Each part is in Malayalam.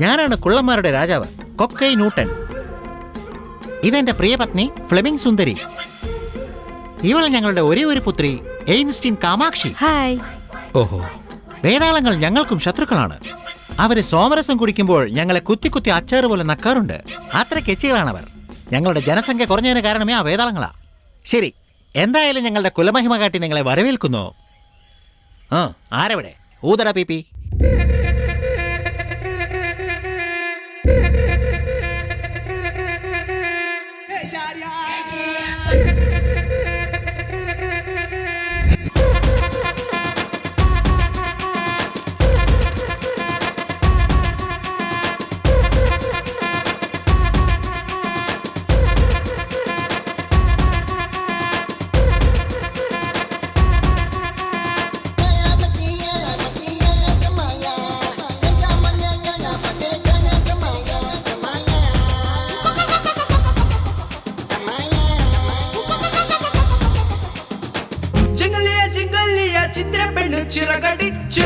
ഞാനാണ് കുള്ളന്മാരുടെ രാജാവ്, കൊക്കൈ ന്യൂട്ടൻ. ഇതെന്റെ പ്രിയപത്നി ഫ്ലെമിംഗ് സുന്ദരി. ഇവൾ ഞങ്ങളുടെ ഒരേ ഒരു പുത്രി എയ്ൻസ്റ്റീൻ കാമാക്ഷി. ഹായ്. ഓഹോ, വേതാളങ്ങൾ ഞങ്ങൾക്കും ശത്രുക്കളാണ്. അവര് സോമരസം കുടിക്കുമ്പോൾ ഞങ്ങളെ കുത്തി കുത്തി അച്ചാറ് പോലെ നക്കാറുണ്ട്. അത്ര കെച്ചികളാണവർ. ഞങ്ങളുടെ ജനസംഖ്യ കുറഞ്ഞതിന് കാരണമേ ആ വേതാളങ്ങളാ. ശരി, എന്തായാലും ഞങ്ങളുടെ കുലമഹിമ കാട്ടി നിങ്ങളെ വരവേൽക്കുന്നു. ആരവിടെ? ഊതട പീപ്പി. ചിത്രപ്പെണ്ണ് ചിറകടിച്ച്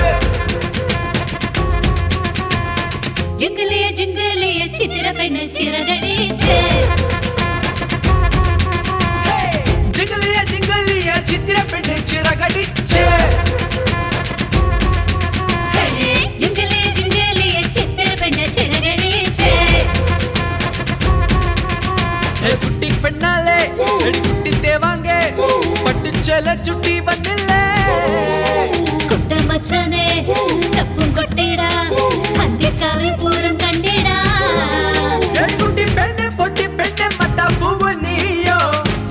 ജിംഗലിയ ജിംഗലിയ ചിത്രപ്പെണ്ണ് ചിറകടിച്ച് ജിംഗലിയ ജിംഗലിയ ചിത്രപ്പെണ്ണ് ചിറകടിച്ച് ജിംഗലിയ ജിംഗലിയ ചിത്രപ്പെണ്ണ് ചിറകടിച്ച് കുട്ടി പെണ്ണാലേ കുട്ടി തേവാങ്കേ പട്ടിച്ചല ചുട്ടി വന്നില്ലേ കുട്ടമച്ചനെ തപ്പും കൊട്ടിടാ അന്ത്യക്കാവിൽ പൂരം കണ്ടിടാ കുട്ടി പെണ്ണ് പൊട്ടി പെണ്ണ് മത്താ പൂവ് നീയോ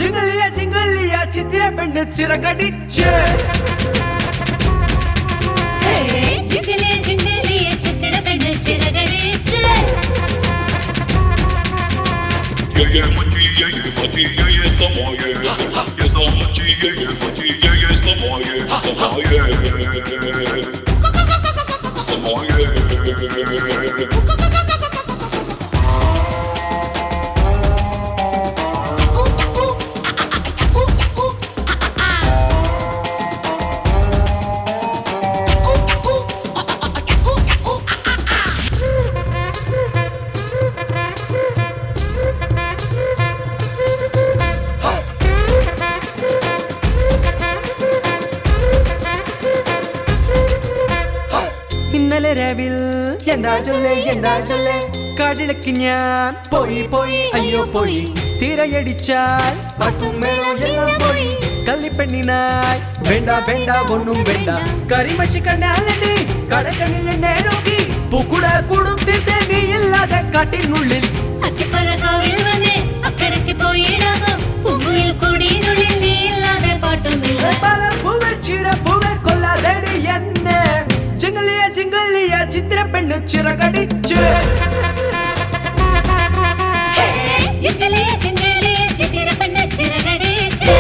ജിംഗലിയ ജിംഗലിയ ചിത്രപ്പെണ്ണ് ചിറകടിച്ച് ജിംഗലിയ ജിംഗലിയ ചിത്രപ്പെണ്ണ് ചിറകടിച്ച് ഇന്നലെ രാവിൽ എന്താ ചൊല്ലേ കാടിളക്ക് ഞാൻ പോയി അയ്യോ പോയി തിരയടിച്ചാൽ പാട്ടും മേളവും എല്ലാം പോയി കള്ളിപ്പെണ്ണിനായി വേണ്ട ഒന്നും വേണ്ട കരിമഷി കണ്ണാലി കടക്കണിൽ എന്നെ നോക്കി പൂക്കുട കൂടും തീർത്തേ നീ ഇല്ലാതെ കാട്ടിനുള്ളിൽ അത്തിപ്പഴക്കാവിൽ വന്ന് അക്കരയ്ക്ക് പോയിടാമോ പൂങ്കുയിൽ കൊടിയിനുള്ളിൽ നീ ഇല്ലാതെ പാട്ടുമില്ല പൂവൽ ചിര പൂവൽ കൊല്ലാതെടി എന്നെ ജിംഗലിയ ജിംഗലിയ ചിത്രപ്പെണ്ണ് ചിറകടിച്ച് ജിംഗലിയ ജിംഗലിയ ചിത്രപ്പെണ്ണ് ചിറകടിച്ച്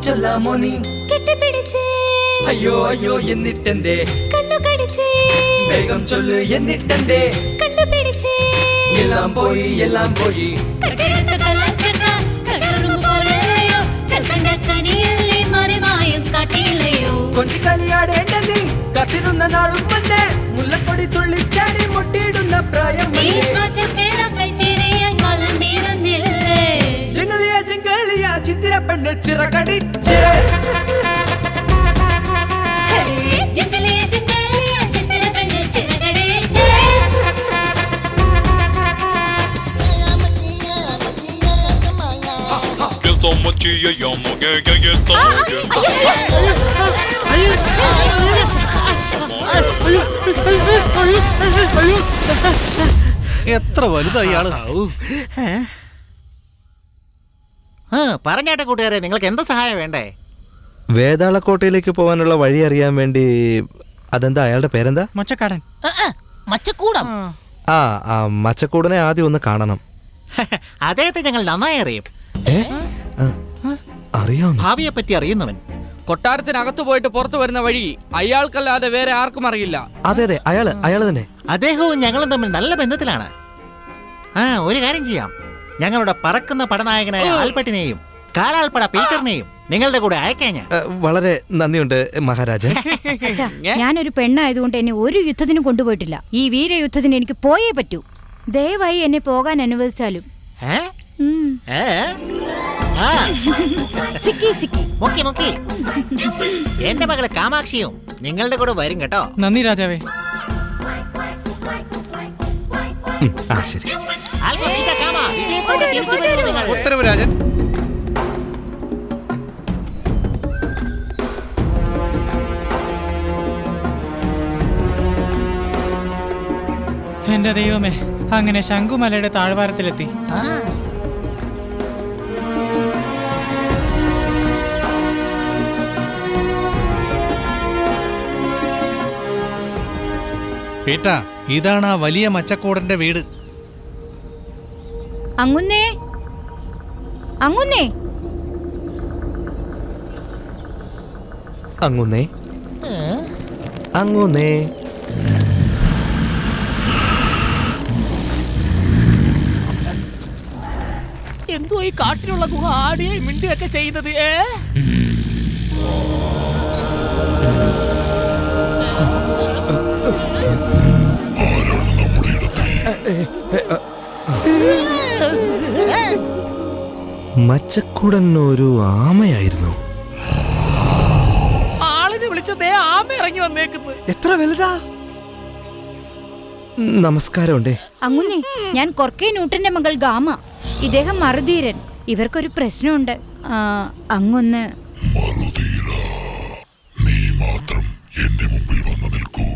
ചൊല്ലാമോനി കെട്ടിപ്പിടിച്ച് അയ്യോ എന്നിട്ടെന്തേ കണ്ണു കടിച്ച് വേഗം ചൊല്ല് എന്നിട്ടെന്തേ കണ്ടുപിടിച്ച് എല്ലാം പോയി കടലത്ത് കലർച്ചക്ക കടറും പോലെയോ കൽക്കണ്ട കനിയല്ലേ മറിമായും കാട്ടിയില്ലയോ കൊഞ്ചി കളിയാടേണ്ട നീ കത്തിരുന്ന നാളും വന്നേ മുല്ലപ്പൊടി തുള്ളിച്ചാടി മുട്ടിയിടുന്ന പ്രായം നീ മാറ്റം കേളം കൈത്തിരിയാൻ കാലം തീർന്നില്ലേ ജിംഗലിയ ജിംഗലിയ ചിത്രപ്പെണ്ണ് ചിറകടിച്ച് ജിംഗലിയ ജിംഗലിയ ചിത്രപ്പെണ്ണ് ചിറകടിച്ച് എത്ര വലുതായി ആള്. പറഞ്ഞാട്ടെ കൂട്ടുകാരെ, നിങ്ങൾക്ക് എന്താ സഹായം വേണ്ടേ? വേതാളക്കോട്ടയിലേക്ക് പോകാനുള്ള വഴി അറിയാൻ വേണ്ടി അതെന്താ അയാളുടെ പേരെന്താ? മൊച്ചക്കാടൻ. മച്ചക്കൂടം. ആ ആ മച്ചക്കൂടനെ ആദ്യം ഒന്ന് കാണണം. അദ്ദേഹത്തെ ഞങ്ങൾ നന്നായി അറിയും. അറിയാവുന്ന ഭാവിയെ പറ്റി അറിയുന്നവൻ. കൊട്ടാരത്തിനകത്ത് പോയിട്ട് പുറത്തു വരുന്ന വഴി അയാൾക്കല്ലാതെ വേറെ ആർക്കും അറിയില്ല. അതെ അതെ അയാള് തന്നെ. അദ്ദേഹവും ഞങ്ങളും തമ്മിൽ നല്ല ബന്ധത്തിലാണ്. ഒരു കാര്യം ചെയ്യാം, ഞങ്ങളുടെ പറക്കുന്ന പടനായകനായ ആൽബർട്ടിനെയും കാലാൾപ്പട പീറ്ററിനെയും നിങ്ങളുടെ കൂടെ അയക്കാൻ ഞാൻ. വളരെ നന്ദിയുണ്ട് മഹാരാജൻ. ഞാനൊരു പെണ്ണായതുകൊണ്ട് എന്നെ ഒരു യുദ്ധത്തിനും കൊണ്ടുപോയിട്ടില്ല. ഈ വീരയുദ്ധത്തിന് എനിക്ക് പോയേ പറ്റൂ. ദയവായി എന്നെ പോകാൻ അനുവദിച്ചാലും. എന്റെ മകള് കാമാക്ഷിയും നിങ്ങളുടെ കൂടെ വരും കേട്ടോ. നന്ദി രാജാവേ. ശരി. ഉത്തരവ് രാജൻ. എന്റെ ദൈവമേ, അങ്ങനെ ശംഖുമലയുടെ താഴ്വാരത്തിലെത്തി. പീറ്റ, ഇതാണ് ആ വലിയ മച്ചക്കൂടന്റെ വീട്. അങ്ങുന്നേ അങ്ങുന്നേ അങ്ങുന്നേ അങ്ങുന്നേ. എന്തോ ഈ കാട്ടിലുള്ള ഗുഹ ആടിയെ മിണ്ടിയൊക്കെ ചെയ്യുന്നത്. മച്ചക്കൂടൻ ഒരു ആമയായിരുന്നു. ആളിനെ വിളിച്ചതേ ആമ ഇറങ്ങി വന്നേക്കുന്നത്. എത്ര വലുതാ. നമസ്കാരമുണ്ടേ. അങ്ങുന്നേ, ഞാൻ കൊർക്കേ നൂട്ടന്റെ മകൾ ഗാമ. ഇദ്ദേഹം മറുധീരൻ. ഇവർക്കൊരു പ്രശ്നമുണ്ട്. അങ്ങൊന്ന്. നീ മാത്രം എന്റെ മുമ്പിൽ വന്നു നിൽക്കൂ.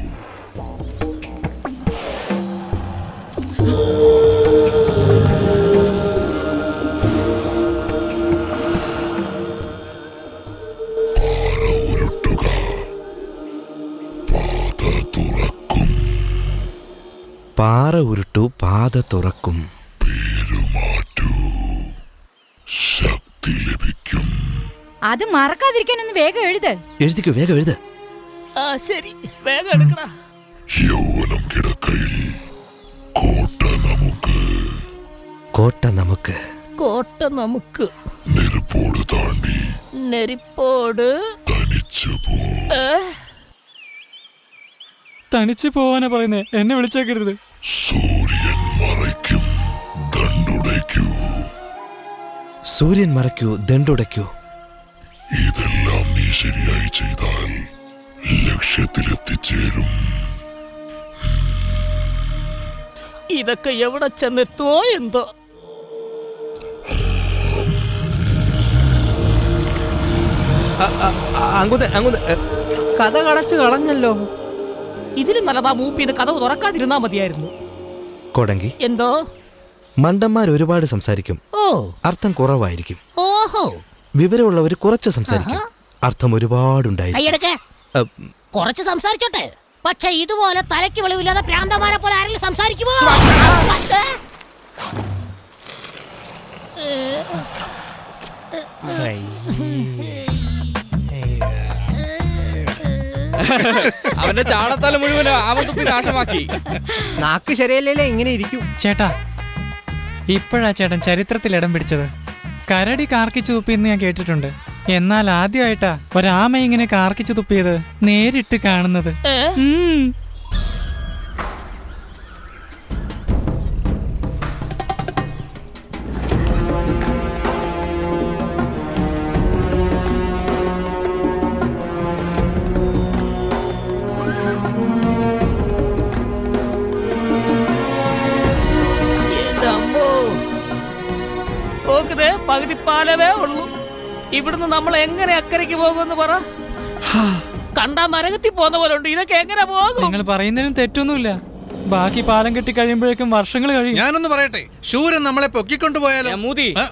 പാറ ഉരുട്ടു പാത തുറക്കും. പേരുമാറ്റൂ, ശക്തി ലഭിക്കും. അത് മറക്കാതിരിക്കാനൊന്ന് വേഗം എഴുത്. എഴുതിക്കോ, വേഗം എഴുത്. ശരി, വേഗം എടുക്കണ. യൗവനം കിടക്കയിൽ കോട്ട നമുക്ക്. കോട്ട നമുക്ക്. കോട്ട നമുക്ക്. നെരുപ്പോട് താണ്ടി നെരിപ്പോട് തനിച്ചു പോ. തനിച്ചു പോവാനാ പറയുന്നേ, എന്നെ വിളിച്ചേക്കരുത്. സൂര്യൻ മറയ്ക്കും ദണ്ടുടയ്ക്കൂ. സൂര്യൻ മറയ്ക്കൂ, ദണ്ടുടയ്ക്കൂ. ഇതെല്ലാം നീ ശരിയായി ചെയ്താൽ ലക്ഷ്യത്തിലെത്തിച്ചേരും. ഇതൊക്കെ എവിടെ ചെന്നെത്തുവോ എന്തോ. കഥ കടച്ചു കളഞ്ഞല്ലോ. ഇതിലും നല്ലതാ മൂപ്പിന്ന് കഥ തുറക്കാതിരുന്നാ മതിയായിരുന്നു. കൊടങ്കി, എന്തോ മണ്ടന്മാർ ഒരുപാട് സംസാരിക്കും, അർത്ഥം കുറവായിരിക്കും. ഓഹോ, വിവരമുള്ളവർ കുറച്ച് സംസാരിക്കും, അർത്ഥം ഒരുപാടുണ്ടായിരിക്കും. കൈയെടുക്ക. കുറച്ച് സംസാരിച്ചോട്ടെ, പക്ഷെ ഇതുപോലെ തലയ്ക്ക് വെളിവില്ലാതെ പ്രാന്തമാരെ പോലെ ആരെങ്കിലും സംസാരിക്കുമോ? അവന്റെ ചാണത്താല മുഴുവൻ ആവത്തുപ്പി നാശമാക്കി. നാക്ക് ശരിയല്ലേ ഇങ്ങനെ ഇരിക്കും. ചേട്ടാ, ഇപ്പോഴാ ചേട്ടൻ ചരിത്രത്തിൽ ഇടം പിടിച്ചത്. കരടി കാർക്കിച്ചു തുപ്പിയെന്ന് ഞാൻ കേട്ടിട്ടുണ്ട്. എന്നാൽ ആദ്യമായിട്ടാ ഒരാമ ഇങ്ങനെ കാർക്കിച്ചു തുപ്പിയത് നേരിട്ട് കാണുന്നത്. പകുതി പാലവേ ഉള്ളൂ. ഇവിടുന്ന് നമ്മൾ എങ്ങനെ അക്കരയ്ക്ക് പോകുമെന്ന് പറ. കണ്ടാ നരകത്തിൽ പോകുന്ന പോലെ ഉണ്ട്. ഇതൊക്കെ എങ്ങനെ പോകും? നിങ്ങൾ പറയുന്നതിനും തെറ്റൊന്നുമില്ല. ബാക്കി പാലം കെട്ടി കഴിയുമ്പോഴേക്കും വർഷങ്ങൾ കഴിയും. ഞാനൊന്ന് പറയട്ടെ, ശൂരൻ നമ്മളെ പൊക്കിക്കൊണ്ടുപോയാലോ?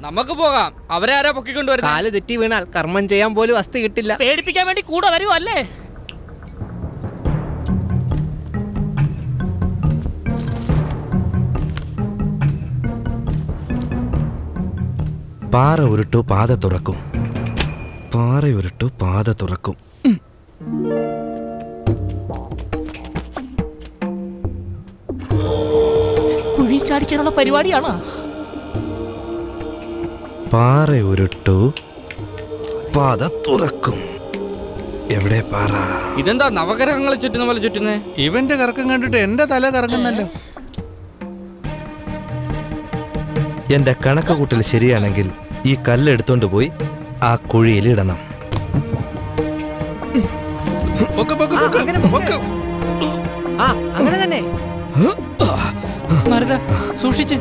നമുക്ക് പോകാം. അവരെ ആരാ പൊക്കിക്കൊണ്ടുവരുന്നത്? കാല് തെറ്റി വീണാൽ കർമ്മം ചെയ്യാൻ പോലും വസ്തു കിട്ടില്ല. പേടിപ്പിക്കാൻ വേണ്ടി കൂടെ വരുമല്ലേ? പാറ ഉരുട്ടു പാത തുറക്കും. പാറ ഉരുട്ടു പാത തുറക്കും. കുഴി ചാടിക്കാനുള്ള പരിപാടിയാണോ? പാറ ഉരുട്ടു പാത തുറക്കും. എവിടെ പാറ? ഇതെന്താ നവഗ്രഹങ്ങളെ ചുറ്റുന്ന പോലെ ചുറ്റുന്നേ? ഇവന്റെ കറക്കം കണ്ടിട്ട് എന്റെ തല കറങ്ങുന്നല്ലോ. എന്റെ കണക്ക് കൂട്ടൽ ശരിയാണെങ്കിൽ ഈ കല്ലെടുത്തോണ്ട് പോയി ആ കുഴിയിൽ ഇടണം. അങ്ങനെ തന്നെ. മരുത സൂക്ഷിച്ച്.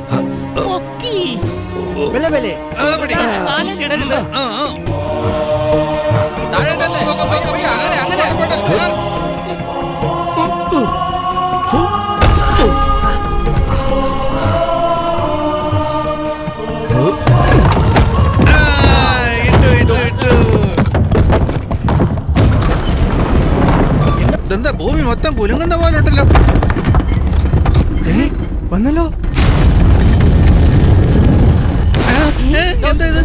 ഇതെന്താ ഭൂമി മൊത്തം കുലുങ്ങുന്ന പോലെ ഉണ്ടല്ലോ. വന്നല്ലോ. എന്താ ഇത്?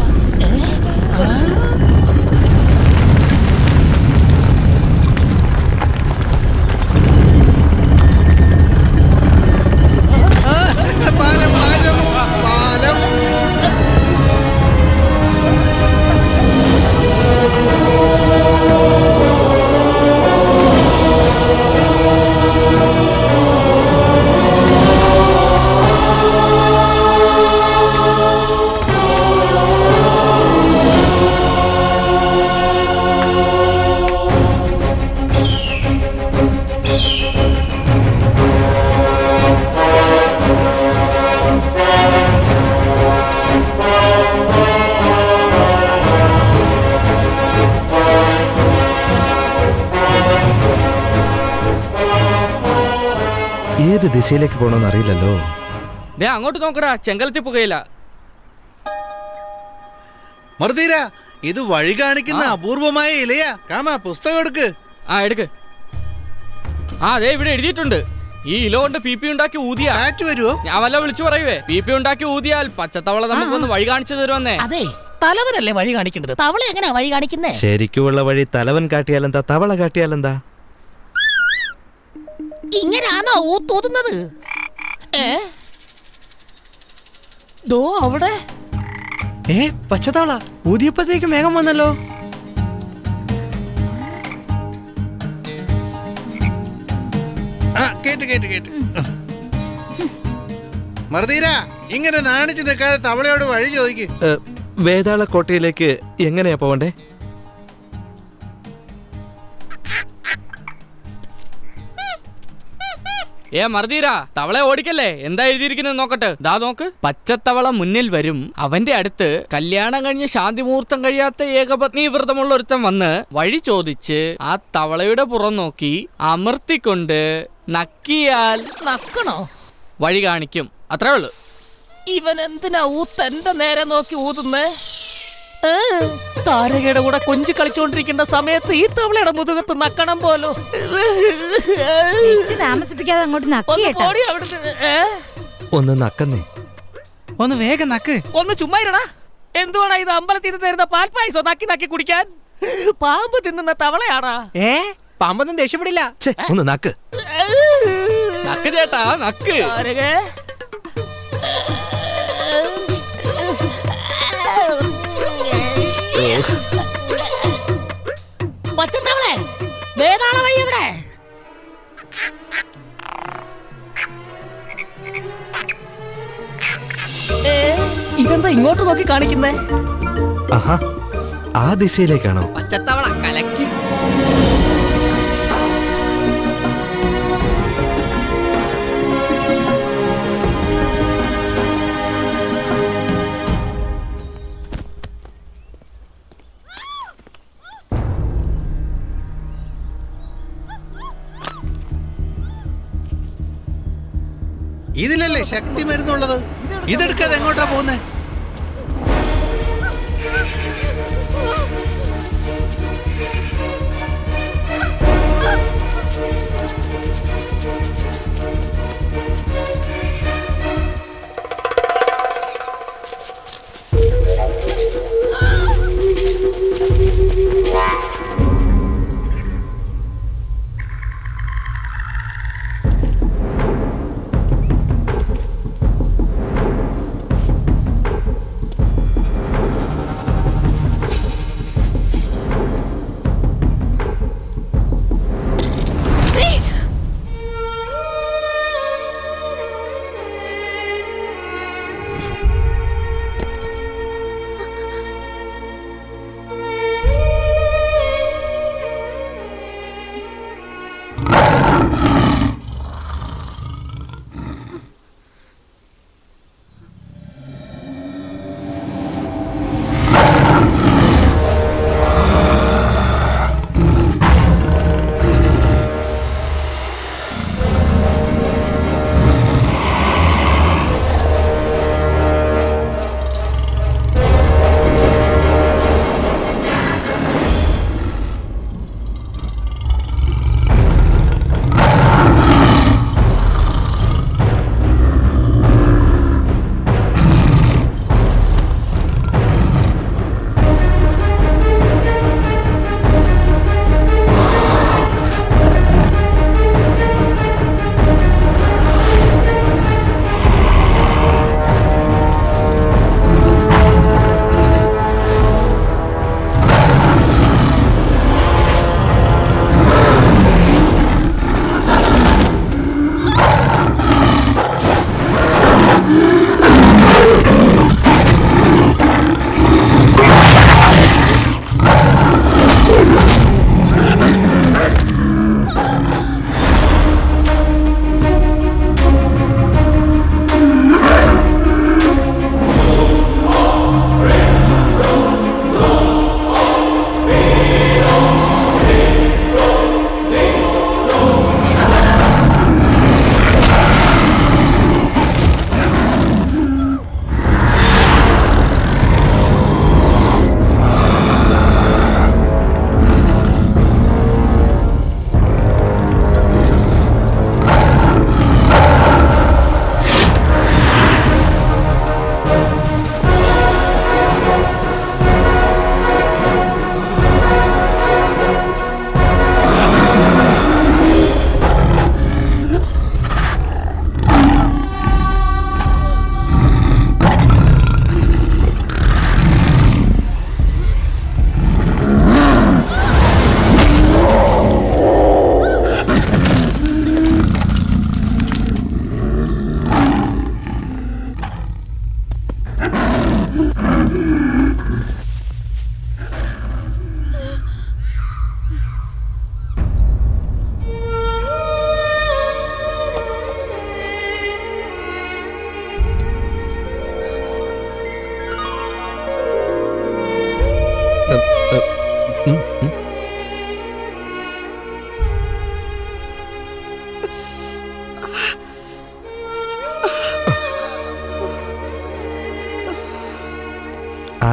പാലം പാലം പാലം. ഏത് ദിശയിലേക്ക് പോകണമെന്ന് അറിയില്ലല്ലോ. ദേ അങ്ങോട്ട് നോക്കടാ, ചെങ്കലത്തി പുകയില്ല. മറുതീര, ഇത് വഴി കാണിക്കുന്ന അപൂർവമായ ഇലയാ. കാമാ പുസ്തകം എടുക്ക്. ആ എടുക്ക്. ആ അതെ ഇവിടെ എഴുതിയിട്ടുണ്ട്. ഈ ഇല കൊണ്ട് പി ഉണ്ടാക്കി ഊതിയാ വരുവോ? ഞാൻ വല്ല വിളിച്ചു പറയുവേ. പി ഉണ്ടാക്കി ഊതിയാൽ പച്ചത്തവള നമുക്കൊന്ന് വഴി കാണിച്ചു തരുമെന്നേ. അതെ, തലവനല്ലേ വഴി കാണിക്കേണ്ടത്. തവള എങ്ങനെയാ വഴി കാണിക്കുന്നേ? ശരിക്കുള്ള വഴി തലവൻ കാട്ടിയാലെന്താ, തവള കാട്ടിയാലെന്താ? ഇങ്ങനാണോ ഊത്തോതുന്നത്? ദോ അവിടെ പച്ചത്തവള ഊതിയപ്പോഴത്തേക്ക് മേഘം വന്നല്ലോ. കേട്ട് കേട്ട് കേട്ട്. മറുതീര, ഇങ്ങനെ നാണിച്ചു നിൽക്കാതെ തവളയോട് വഴി ചോദിക്ക്. വേതാളക്കോട്ടയിലേക്ക് എങ്ങനെയാ പോവണ്ടേ? മറുതീര, തവളെ ഓടിക്കല്ലേ. എന്താ എഴുതിയിരിക്കുന്നത് നോക്കട്ടെ. ദാ നോക്ക്. പച്ചത്തവള മുന്നിൽ വരും. അവന്റെ അടുത്ത് കല്യാണം കഴിഞ്ഞ് ശാന്തി മുഹൂർത്തം കഴിയാത്ത ഏകപത്നി വ്രതമുള്ള ഒരുത്തൻ വന്ന് വഴി ചോദിച്ച് ആ തവളയുടെ പുറം നോക്കി അമർത്തിക്കൊണ്ട് നക്കിയാൽ നക്കണോ? വഴി കാണിക്കും. അത്രേ ഉള്ളു. ഇവൻ എന്തിനാ ഊത്തന്റെ നേരെ നോക്കി ഊതുന്നേ? താരകയുടെ കൂടെ കൊഞ്ചി കളിച്ചോണ്ടിരിക്കേണ്ട സമയത്ത് ഈ തവളയുടെ മുതുകത്ത് നക്കണം പോലോ. താമസിപ്പിക്കാതെ അങ്ങോട്ട് ഒന്ന് നക്കുന്നേ. ഒന്ന് വേഗം നക്ക്. ഒന്ന് ചുമ്മായിരടാ. എന്തുവാടാ ഇത്? അമ്പലത്തിൽ നിന്ന് തരുന്ന പാൽപ്പായസോ നക്കി നക്കി കുടിക്കാൻ? പാമ്പ് തിന്നുന്ന തവളയാടാ. പാമ്പൊന്നും ദേഷ്യപ്പെടില്ല. ഒന്ന് നക്ക്. നക്ക് ചേട്ടാ നക്ക്. പച്ചത്തവളെ, വേതാള വഴി എവിടെ? ഇതെന്താ ഇങ്ങോട്ട് നോക്കി കാണിക്കുന്നേ? ആഹാ, ആ ദിശയിലേക്കാണോ? പച്ചത്തവള കലക്കി. ഇതിലല്ലേ ശക്തി മരുന്നുള്ളത്. ഇതെടുക്കാതെ എങ്ങോട്ടാ പോകുന്നേ?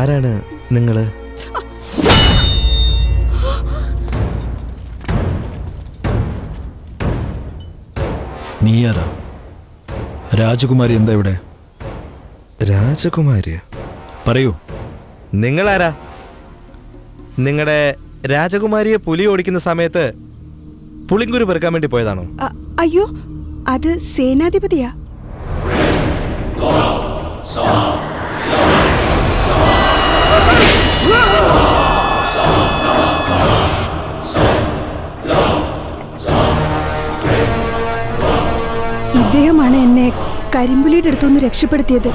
ആരാണ് നിങ്ങള്? നീയാരാ? രാജകുമാരി എന്താ ഇവിടെ? രാജകുമാരിയോ? പറയൂ. നിങ്ങളാരാ? നിങ്ങളുടെ രാജകുമാരിയെ പുലി ഓടിക്കുന്ന സമയത്ത് പുളിങ്കുരു പെറുക്കാൻ വേണ്ടി പോയതാണോ? അയ്യോ, അത് സേനാധിപതിയാ. ഇദ്ദേഹമാണ് എന്നെ കരിമ്പുലിയുടെ അടുത്തുനിന്ന് രക്ഷപ്പെടുത്തിയത്.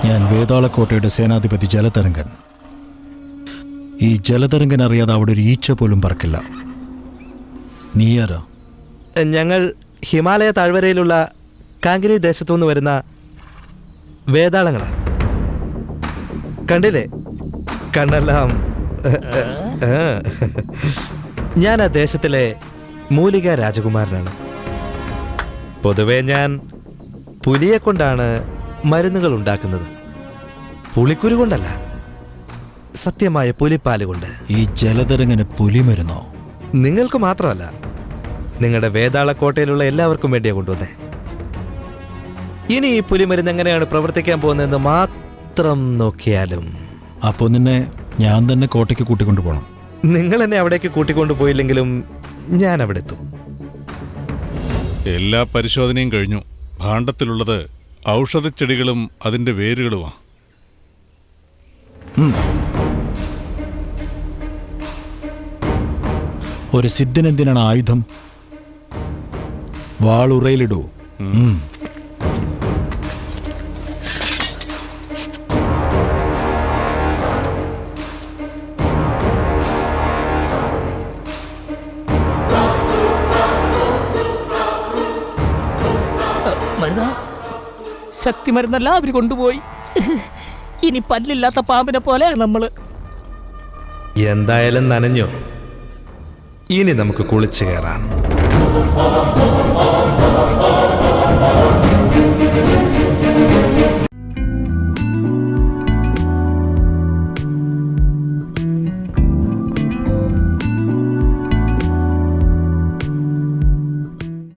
ഞാൻ വേതാളക്കോട്ടയുടെ സേനാധിപതി ജലതരംഗൻ. ഈ ജലതരംഗൻ അറിയാതെ അവിടെ ഒരു ഈച്ച പോലും പറക്കില്ല. നീയാരാ? ഞങ്ങൾ ഹിമാലയ താഴ്വരയിലുള്ള കാങ്കിരി ദേശത്തുനിന്ന് വരുന്ന വേതാളങ്ങളാ. കണ്ടില്ലേ, കണ്ണെല്ലാം. ഞാൻ ആ ദേശത്തിലെ മൂലിക രാജകുമാരനാണ്. പൊതുവെ ഞാൻ പുലിയെ കൊണ്ടാണ് മരുന്നുകൾ ഉണ്ടാക്കുന്നത്, പുളിക്കുരു കൊണ്ടല്ല, സത്യമായ പുലിപ്പാല് കൊണ്ട്. ഈ ജലതരംഗന് പുലിമരുന്നോ? നിങ്ങൾക്ക് മാത്രമല്ല, നിങ്ങളുടെ വേതാളക്കോട്ടയിലുള്ള എല്ലാവർക്കും വേണ്ടിയാണ് കൊണ്ടുവന്നേ. ഇനി ഈ പുലിമരുന്ന് എങ്ങനെയാണ് പ്രവർത്തിക്കാൻ പോകുന്നതെന്ന് മാത്രം നോക്കിയാലും. അപ്പോൾ നിന്നെ ഞാൻ തന്നെ കോട്ടയ്ക്ക് കൂട്ടിക്കൊണ്ടുപോകണം. നിങ്ങൾ എന്നെ അവിടേക്ക് കൂട്ടിക്കൊണ്ടുപോയില്ലെങ്കിലും ഞാൻ അവിടെ എത്തും. എല്ലാ പരിശോധനയും കഴിഞ്ഞു. ഭാണ്ഡത്തിലുള്ളത് ഔഷധച്ചെടികളും അതിന്റെ വേരുകളുമാണ്. ഒരു സിദ്ധനെന്തിനാണ് ആയുധം? വാളുറയിലിടൂ. ശക്തി മരുന്നല്ല അവര് കൊണ്ടുപോയി. ഇനി പല്ലില്ലാത്ത പാമ്പിനെ പോലെ നമ്മള്. എന്തായാലും നനഞ്ഞോ? ഇനി നമുക്ക് കുളിച്ചു കയറാം.